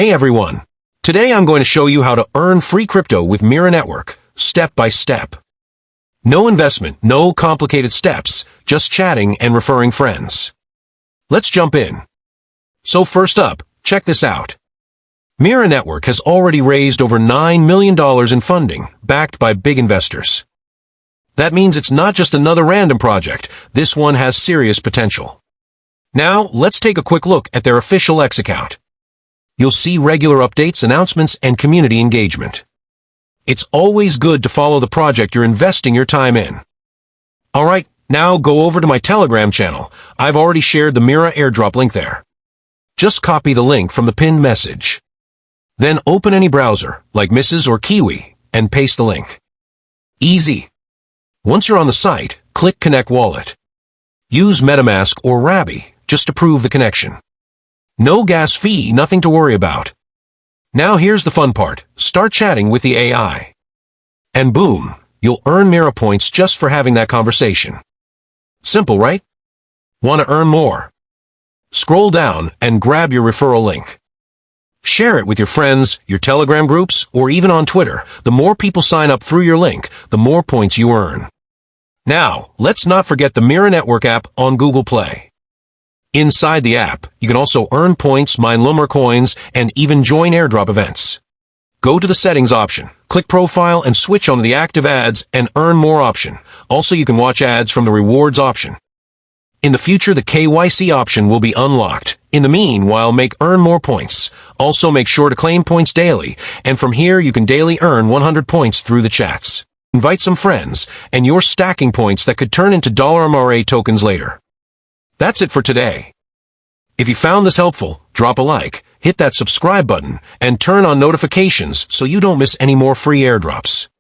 Hey everyone! Today I'm going to show you how to earn free crypto with Mira Network, step by step. No investment, no complicated steps, just chatting and referring friends. Let's jump in. So first up, check this out. Mira Network has already raised over $9 million in funding, backed by big investors. That means it's not just another random project. This one has serious potential. Now, let's take a quick look at their official X account. You'll see regular updates, announcements, and community engagement. It's always good to follow the project you're investing your time in. Alright, now go over to my Telegram channel. I've already shared the Mira Airdrop link there. Just copy the link from the pinned message. Then open any browser, like Mrs. or Kiwi, and paste the link. Easy. Once you're on the site, click Connect Wallet. Use MetaMask or Rabby just to prove the connection. No gas fee, nothing to worry about. Now here's the fun part. Start chatting with the AI. And boom, you'll earn Mira points just for having that conversation. Simple, right? Want to earn more? Scroll down and grab your referral link. Share it with your friends, your Telegram groups, or even on Twitter. The more people sign up through your link, the more points you earn. Now, let's not forget the Mira Network app on Google Play. Inside the app, you can also earn points, mine Lumber coins, and even join airdrop events. Go to the settings option, click profile, and switch on the active ads and earn more option. Also, you can watch ads from the rewards option. In the future, the KYC option will be unlocked. In the meanwhile, earn more points. Also, make sure to claim points daily, and from here you can daily earn 100 points through the chats. Invite some friends, and you're stacking points that could turn into $MRA tokens later. That's it for today. If you found this helpful, drop a like, hit that subscribe button, and turn on notifications so you don't miss any more free airdrops.